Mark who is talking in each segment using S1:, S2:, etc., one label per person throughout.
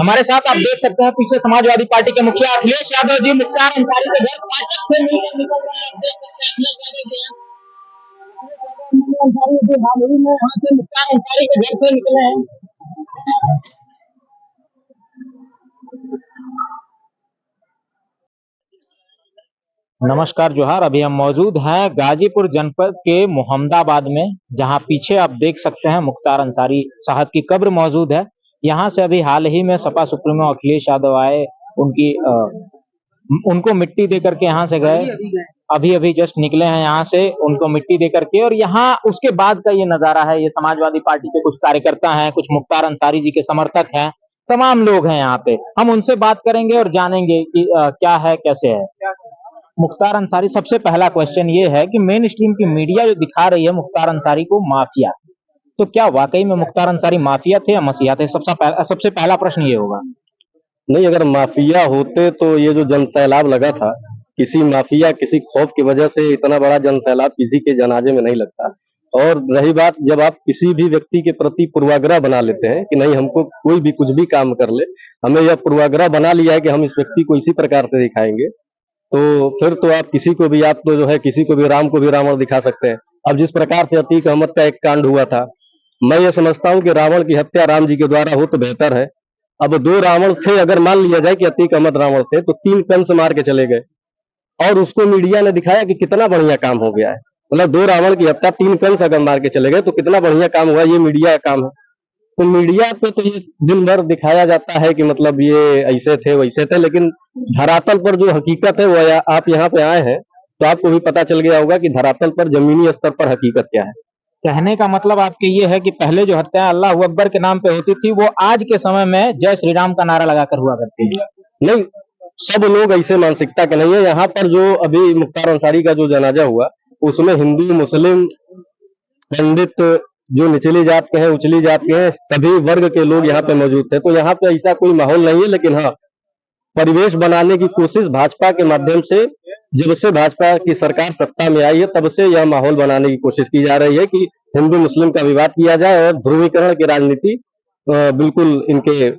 S1: हमारे साथ आप देख सकते हैं पीछे समाजवादी पार्टी के मुखिया अखिलेश यादव जी मुख्तार अंसारी के घर फाटक से मिलकर निकल रहे हैं। आप देख सकते हैं अखिलेश यादव जी अखिलेश यादव अंसारी हाल ही में यहाँ से मुख्तार अंसारी के घर से निकले हैं। नमस्कार जोहार। अभी हम मौजूद हैं गाजीपुर जनपद के मोहम्मदाबाद में, जहां पीछे आप देख सकते हैं मुख्तार अंसारी साहब की कब्र मौजूद है। यहां से अभी हाल ही में सपा सुप्रीमो अखिलेश यादव आए, उनको मिट्टी दे करके यहाँ से गए। अभी अभी जस्ट निकले हैं यहाँ से, उनको मिट्टी दे करके। और यहाँ उसके बाद का ये नजारा है। ये समाजवादी पार्टी के कुछ कार्यकर्ता हैं, कुछ मुख्तार अंसारी जी के समर्थक हैं, तमाम लोग हैं यहाँ पे। हम उनसे बात करेंगे और जानेंगे कि क्या है, कैसे है। मुख्तार अंसारी, सबसे पहला क्वेश्चन ये है कि मेन स्ट्रीम की मीडिया जो दिखा रही है मुख्तार अंसारी को माफिया, तो क्या वाकई में मुख्तार अंसारी माफिया थे या मसीहा थे? सबसे पहला प्रश्न ये होगा।
S2: नहीं, अगर माफिया होते तो ये जो जनसैलाब लगा था, किसी माफिया किसी खौफ की वजह से इतना बड़ा जनसैलाब किसी के जनाजे में नहीं लगता। और रही बात, जब आप किसी भी व्यक्ति के प्रति पूर्वाग्रह बना लेते हैं कि नहीं, हमको कोई भी कुछ भी काम कर ले, हमें यह पूर्वाग्रह बना लिया है कि हम इस व्यक्ति को इसी प्रकार से दिखाएंगे, तो फिर तो आप किसी को भी, आप तो जो है किसी को भी, राम को भी रावण दिखा सकते हैं। अब जिस प्रकार से अतीक अहमद का एक कांड हुआ था, मैं ये समझता हूँ कि रावण की हत्या राम जी के द्वारा हो तो बेहतर है। अब 2 रावण थे, अगर मान लिया जाए कि अतीक अहमद रावण थे, तो 3 कंस मार के चले गए और उसको मीडिया ने दिखाया कि कितना बढ़िया काम हो गया है। मतलब 2 रावण की हत्या, 3 कंस अगर मार के चले गए तो कितना बढ़िया काम हुआ, ये मीडिया का काम है। तो मीडिया पे तो ये दिन भर दिखाया जाता है कि मतलब ये ऐसे थे वैसे थे, लेकिन धरातल पर जो हकीकत है वो आप यहाँ पे आए हैं तो आपको भी पता चल गया होगा कि धरातल पर, जमीनी स्तर पर हकीकत क्या है।
S1: कहने का मतलब आपके ये है कि पहले जो हत्या अल्लाह अकबर के नाम पे होती थी, वो आज के समय में जय श्री राम का नारा लगाकर हुआ करती है?
S2: नहीं, सब लोग ऐसे मानसिकता के नहीं है। यहाँ पर जो अभी मुख्तार अंसारी का जो जनाजा हुआ, उसमें हिंदू, मुस्लिम, पंडित, जो निचली जात के हैं, उचली जात के हैं, सभी वर्ग के लोग यहाँ पे मौजूद थे। तो यहाँ पे ऐसा कोई माहौल नहीं है, लेकिन हाँ, परिवेश बनाने की कोशिश भाजपा के माध्यम से, जब से भाजपा की सरकार सत्ता में आई है तब से यह माहौल बनाने की कोशिश की जा रही है कि हिंदू मुस्लिम का विवाद किया जाए और ध्रुवीकरण की राजनीति बिल्कुल इनके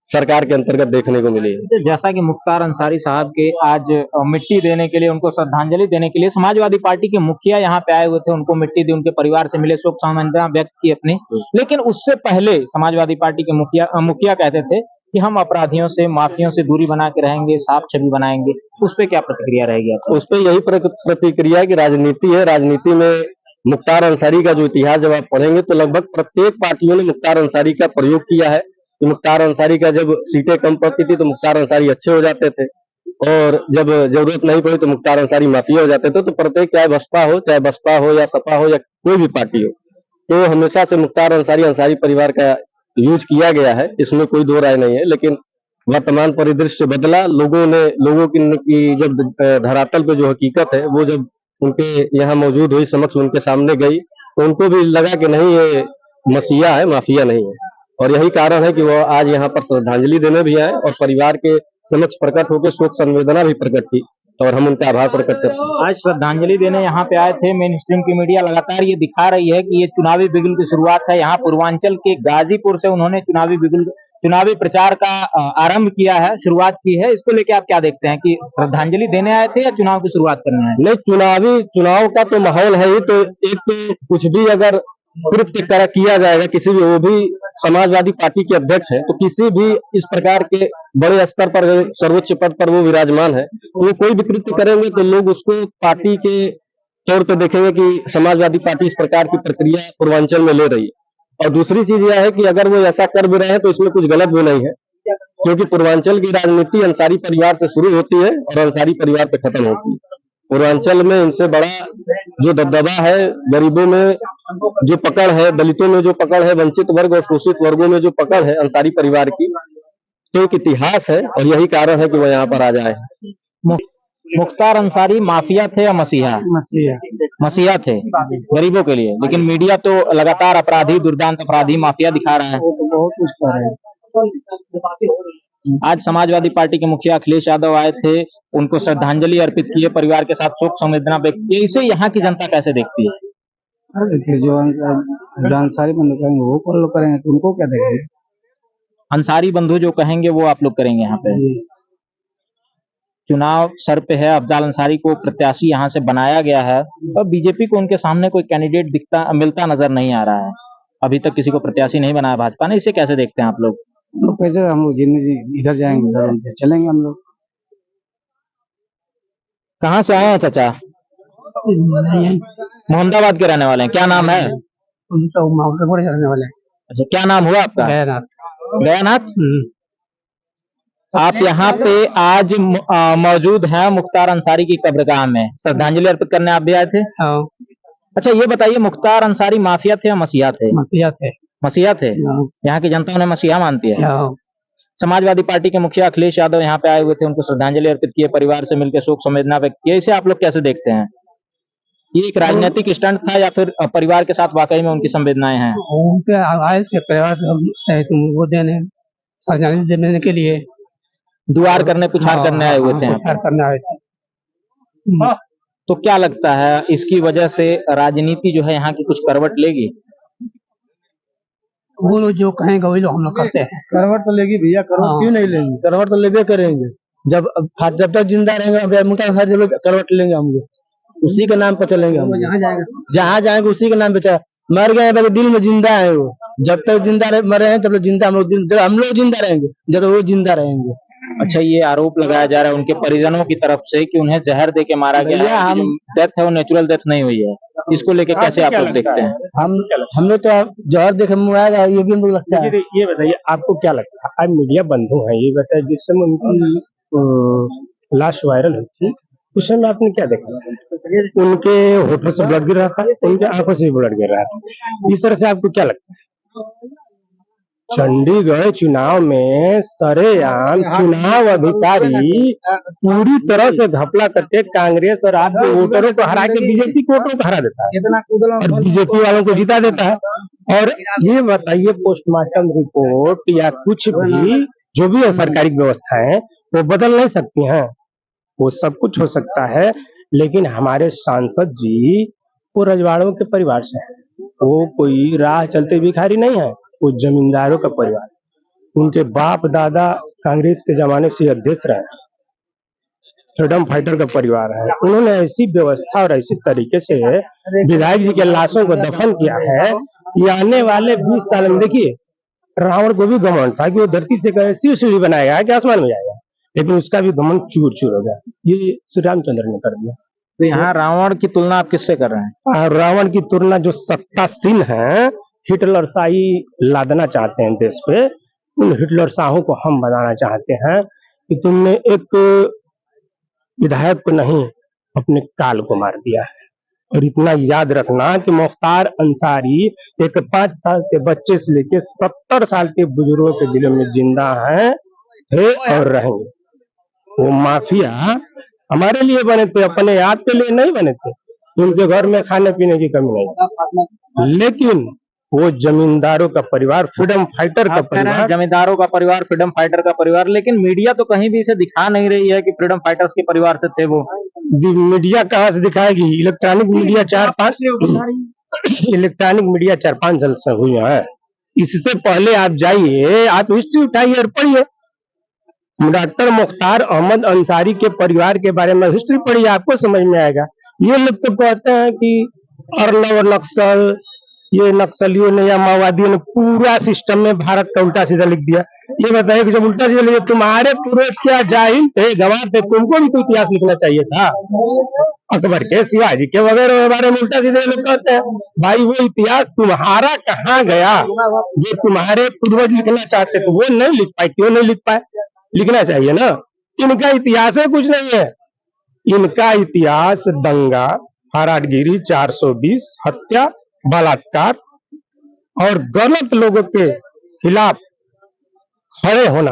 S2: सरकार के अंतर्गत देखने को मिली है।
S1: जैसा कि मुख्तार अंसारी साहब के आज मिट्टी देने के लिए, उनको श्रद्धांजलि देने के लिए समाजवादी पार्टी के मुखिया यहाँ पे आए हुए थे, उनको मिट्टी दी, उनके परिवार से मिले, शोक संवेदना व्यक्त की अपनी। लेकिन उससे पहले समाजवादी पार्टी के मुखिया कहते थे कि हम अपराधियों से, माफियों से दूरी बना के रहेंगे, साफ छवि बनाएंगे। उस पर क्या प्रतिक्रिया रहेगी आपकी?
S2: उस पर यही प्रतिक्रिया है कि राजनीति है। राजनीति में मुख्तार अंसारी का जो इतिहास जब आप पढ़ेंगे तो लगभग प्रत्येक पार्टियों ने मुख्तार अंसारी का प्रयोग किया है। कि मुख्तार अंसारी का जब सीटें कम पड़ती थी तो मुख्तार अंसारी अच्छे हो जाते थे, और जब जरूरत नहीं पड़ी तो मुख्तार अंसारी माफिया हो जाते थे। तो प्रत्येक, चाहे बसपा हो या सपा हो या कोई भी पार्टी हो, तो हमेशा से मुख्तार अंसारी परिवार का यूज किया गया है, इसमें कोई दो राय नहीं है। लेकिन वर्तमान परिदृश्य बदला, लोगों की जब धरातल पे जो हकीकत है वो जब उनके यहाँ मौजूद हुई, समक्ष उनके सामने गई, तो उनको भी लगा कि नहीं, ये मसीहा है, माफिया नहीं है। और यही कारण है कि वो आज यहाँ पर श्रद्धांजलि देने भी आए और परिवार के समक्ष प्रकट होकर शोक संवेदना भी प्रकट की, और हम उनका आभार प्रकट करते हैं।
S1: आज श्रद्धांजलि देने यहाँ पे आए थे। मेन स्ट्रीम की मीडिया लगातार ये दिखा रही है कि ये चुनावी बिगुल की शुरुआत है। यहाँ पूर्वांचल के गाजीपुर से उन्होंने चुनावी प्रचार का आरंभ किया है, शुरुआत की है। इसको लेके आप क्या देखते हैं कि श्रद्धांजलि देने आए थे या चुनाव की शुरुआत करने आए?
S2: नहीं, चुनाव का तो माहौल है ही। तो एक तो कुछ भी अगर कृत्य किया जाएगा, किसी भी, वो भी समाजवादी पार्टी के अध्यक्ष है, तो किसी भी इस प्रकार के बड़े स्तर पर, सर्वोच्च पद पर वो विराजमान है, वो कोई भी कृत्य करेंगे तो लोग उसको पार्टी के तौर पे देखेंगे कि समाजवादी पार्टी इस प्रकार की प्रक्रिया पूर्वांचल में ले रही है। और दूसरी चीज यह है कि अगर वो ऐसा कर भी रहे हैं तो इसमें कुछ गलत भी नहीं है, क्योंकि पूर्वांचल की राजनीति अंसारी परिवार से शुरू होती है और अंसारी परिवार पे खत्म होती है। पूर्वांचल में इनसे बड़ा जो दबदबा है, गरीबों में जो पकड़ है, दलितों में जो पकड़ है, वंचित वर्ग और शोषित वर्गों में जो पकड़ है अंसारी परिवार की, तो एक इतिहास है और यही कारण है कि वो यहाँ पर आ जाए।
S1: मुख्तार अंसारी माफिया थे या मसीहा? मसीहा थे गरीबों के लिए, लेकिन मीडिया तो लगातार अपराधी, दुर्दांत अपराधी, माफिया दिखा रहा है।
S2: बहुत कुछ कर रहे हैं।
S1: आज समाजवादी पार्टी के मुखिया अखिलेश यादव आए थे, उनको श्रद्धांजलि अर्पित किए, परिवार के साथ शोक संवेदना व्यक्त की। इसे यहाँ की जनता कैसे देखती है?
S3: देखिए, जो अंसारी बंद करेंगे वो फॉलो करेंगे, तो उनको क्या देखेंगे?
S1: अंसारी बंधु जो कहेंगे वो आप लोग करेंगे यहाँ पे? चुनाव सर पे है, अफजाल अंसारी को प्रत्याशी यहाँ से बनाया गया है और बीजेपी को उनके सामने कोई कैंडिडेट मिलता नजर नहीं आ रहा है। अभी तक किसी को प्रत्याशी नहीं बनाया भाजपा ने, इसे कैसे देखते हैं आप लोग?
S3: कैसे हम लोग इधर जाएंगे उधर चलेंगे हम लोग।
S1: कहाँ से आए हैं चाचा? मोहम्मदाबाद के रहने वाले हैं। क्या नाम है?
S3: तो रहने वाले हैं।
S1: अच्छा, क्या नाम हुआ आपका?
S3: गयानाथ।
S1: गयानाथ। आप यहाँ पे आज मौजूद हैं मुख्तार अंसारी की कब्रगाह में, श्रद्धांजलि अर्पित करने आप भी आए थे?
S3: हाँ।
S1: अच्छा, ये बताइए, मुख्तार अंसारी माफिया थे या मसीहा थे?
S3: मसीहा थे।
S1: मसीहा थे। यहाँ की जनता उन्हें मसीहा मानती है। समाजवादी पार्टी के मुखिया अखिलेश यादव यहाँ पे आए हुए थे, उनको श्रद्धांजलि अर्पित किए, परिवार से मिलकर शोक संवेदना व्यक्त किए। इसे आप लोग कैसे देखते हैं? ये एक राजनीतिक स्टंट था या फिर परिवार के साथ वाकई में उनकी संवेदनाएं हैं?
S3: उनके आए थे परिवार से वो देने, श्रद्धांजलि देने के लिए,
S1: दुआर करने, पुछार करने आए हुए थे।
S3: पुछार करने आए थे।
S1: तो क्या लगता है इसकी वजह से राजनीति जो है यहाँ की कुछ करवट लेगी?
S3: वो लोग जो कहेंगे वही लोग हम लोग करते हैं।
S2: करवट तो लेगी भैया, करवट क्यों नहीं लेंगे? करवट तो लेबे करेंगे। जब तक जिंदा रहेंगे करवट लेंगे हम लोग, उसी के नाम पर चलेंगे हम। जहाँ जाएंगे उसी के नाम पे चले। मर गए हैं दिल में जिंदा है वो। जब तक जिंदा मरे हैं तब तक जिंदा हम लोग जिंदा रहेंगे जब वो जिंदा रहेंगे।
S1: अच्छा, ये आरोप लगाया जा रहा है उनके परिजनों की तरफ से कि उन्हें जहर दे के मारा गया है, हम डेथ है वो नेचुरल डेथ नहीं हुई है। इसको लेके कैसे आप लोग देखते हैं?
S2: हमने तो जहर देखे मुआया, ये भी हमको लगता है।
S4: ये बताइए आपको क्या लगता है, आज मीडिया बंधु हैं, ये बताइए जिस समय उनकी लाश वायरल हुई थी उस समय आपने क्या देखा? उनके होठों से ब्लड गिर रहा था, उनके आंखों से भी ब्लड गिर रहा था। इस तरह से आपको क्या लगता है? चंडीगढ़ चुनाव में सरेआम चुनाव अधिकारी पूरी तरह से घपला करके कांग्रेस और आप के वोटरों को हरा के बीजेपी के वोटरों को हरा देता है और बीजेपी वालों को जिता देता है। और ये बताइए, पोस्टमार्टम रिपोर्ट या कुछ भी जो भी सरकारी व्यवस्थाएं वो बदल नहीं सकती हैं। वो सब कुछ हो सकता है, लेकिन हमारे सांसद जी वो रजवाड़ों के परिवार से हैं। वो कोई राह चलते भिखारी नहीं है, वो जमींदारों का परिवार। उनके बाप दादा कांग्रेस के जमाने से अध्यक्ष रहे, फ्रीडम फाइटर का परिवार है। उन्होंने ऐसी व्यवस्था और ऐसी तरीके से विधायक जी के लाशों को दफन किया है कि आने वाले 20 साल में, देखिए रावण को भी घमंड था कि वो धरती से ऐसी सीढ़ी बनाएगा कि आसमान में जाएगा, लेकिन उसका भी घमंड चूर चूर हो गया। ये श्री रामचंद्र ने कर दिया।
S1: तो यहाँ रावण की तुलना आप किससे कर रहे हैं?
S2: रावण की तुलना जो सत्तासीन है, हिटलर शाही लादना चाहते हैं देश पे, उन हिटलर शाहों को हम बताना चाहते हैं कि तुमने एक विधायक को नहीं अपने काल को मार दिया है। और इतना याद रखना कि मुख्तार अंसारी एक 5 साल के बच्चे से लेके 70 साल के बुजुर्गों के दिलों में जिंदा है और रहेंगे। वो माफिया हमारे लिए बने थे, अपने याद के लिए नहीं बने थे। उनके घर में खाने पीने की कमी नहीं, लेकिन वो जमींदारों का परिवार, फ्रीडम फाइटर का परिवार,
S1: जमींदारों का परिवार, फ्रीडम फाइटर का परिवार। लेकिन मीडिया तो कहीं भी इसे दिखा नहीं रही है कि फ्रीडम फाइटर्स के परिवार से थे वो।
S2: मीडिया कहाँ से दिखाएगी? इलेक्ट्रॉनिक मीडिया 4-5 साल से हुई है। इससे पहले आप जाइए, आप हिस्ट्री उठाइए और पढ़िए। डॉक्टर मुख्तार अहमद अंसारी के परिवार के बारे में हिस्ट्री पढ़िए, आपको समझ में आएगा। ये लोग तो कहते हैं कि अर्नव नक्सल, ये नक्सलियों ने या माओवादियों ने पूरा सिस्टम में भारत का उल्टा सीधा लिख दिया। ये बताइए कि जब उल्टा सीधा लिखा, तुम्हारे पूर्वज क्या जाहिल थे, गवाह थे, तुमको भी तो इतिहास लिखना चाहिए था। अकबर के, शिवाजी के वगैरह के बारे में उल्टा सीधा लोग कहते हैं। भाई वो इतिहास तुम्हारा कहाँ गया? जो तुम्हारे पूर्वज लिखना चाहते थे वो नहीं लिख पाए। क्यों नहीं लिख पाए? लिखना चाहिए ना। इनका इतिहास है कुछ नहीं है। इनका इतिहास दंगा, फराडगिरी, 420, हत्या, बलात्कार और गलत लोगों के खिलाफ खड़े होना,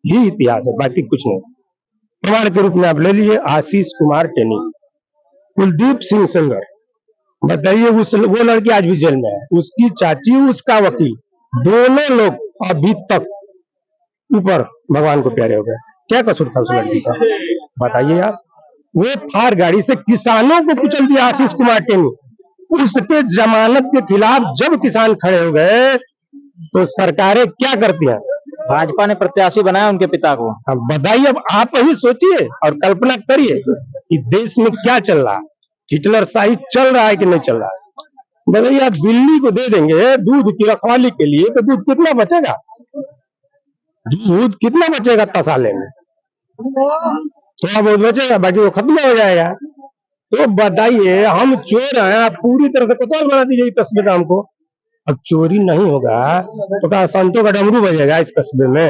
S2: ये इतिहास है, बाकी कुछ नहीं। प्रमाण के रूप में आप ले लीजिए आशीष कुमार टेनी, कुलदीप सिंह सेंगर। बताइए वो लड़की आज भी जेल में है, उसकी चाची, उसका वकील, दोनों लोग अभी तक ऊपर भगवान को प्यारे हो गए। क्या कसूर था उस लड़की का? बताइए आप। वो थार गाड़ी से किसानों को कुचल दिया आशीष कुमार टेनी। उसके जमानत के खिलाफ जब किसान खड़े हो गए तो सरकारें क्या करती हैं?
S1: भाजपा ने प्रत्याशी बनाया उनके पिता को।
S4: अब बधाई। अब आप ही सोचिए और कल्पना करिए कि देश में क्या चल रहा है, हिटलर शाही चल रहा है कि नहीं चल रहा है। भैया बिल्ली को दे देंगे दूध की रखवाली के लिए, तो दूध कितना बचेगा? दूध कितना बचेगा तसाले में? थोड़ा बहुत बचेगा, बाकी वो खत्म हो जाएगा। तो बताइए, हम चोर हैं, आप पूरी तरह से कोतवाल बना दीजिए कस्बे का हमको। अब चोरी नहीं होगा तो क्या संतों का डमरू बजेगा इस कस्बे में?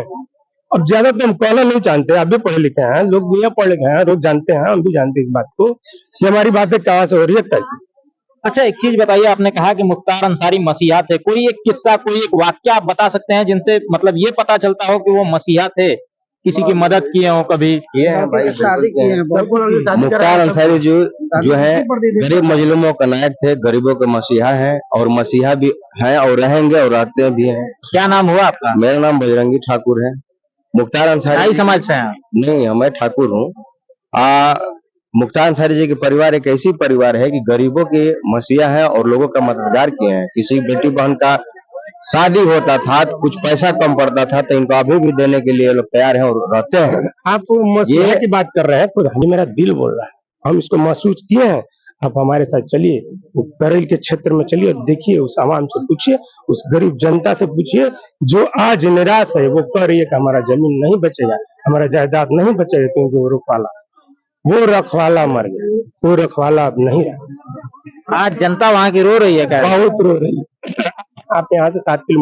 S4: अब ज्यादा तो हम कहना नहीं जानते, आप भी पढ़े लिखे हैं, लोग दुनिया पढ़े लिखे हैं, लोग जानते हैं, हम भी जानते हैं इस बात को कि हमारी बातें कहाँ से हो रही है, कैसे।
S1: अच्छा, एक चीज बताइए, आपने कहा कि मुख्तार अंसारी मसीहा थे, कोई एक किस्सा, कोई एक वाक्य आप बता सकते हैं जिनसे मतलब ये पता चलता हो कि वो मसीहा थे, किसी की मदद किए हो कभी?
S2: ये है भाई,
S3: शादी की है,
S2: मुख्तार अंसारी जो है गरीब मजलूमों का नायक थे, गरीबों के मसीहा हैं, और मसीहा भी हैं और रहेंगे और रहते भी हैं।
S1: क्या नाम हुआ आपका?
S2: मेरा नाम बजरंगी ठाकुर है। मुख्तार अंसारी
S1: शाही समाज से हैं?
S2: नहीं, मैं ठाकुर हूँ। मुख्तार अंसारी जी के परिवार एक ऐसी परिवार है कि गरीबों के मसीहा है और लोगों का मददगार किए हैं। किसी बेटी बहन का शादी होता था तो कुछ पैसा कम पड़ता था तो इनको अभी भी देने के लिए लोग तैयार हैं और रहते हैं।
S4: आप मसीहा की बात कर रहे हैं, खुद हमें मेरा दिल बोल रहा है, हम इसको महसूस किए हैं। आप हमारे साथ चलिए, वो करेल के क्षेत्र में चलिए, देखिए, उस आवाम से पूछिए, उस गरीब जनता से पूछिए जो आज निराश है। वो कह रही है कि हमारा जमीन नहीं बचेगा, हमारा जायदाद नहीं बचेगा, क्योंकि वो रखवाला मर गया, वो रखवाला अब नहीं रहा।
S1: आज जनता वहां की रो रही है क्या?
S4: बहुत रो रही है। आप यहाँ से 7 किलोमीटर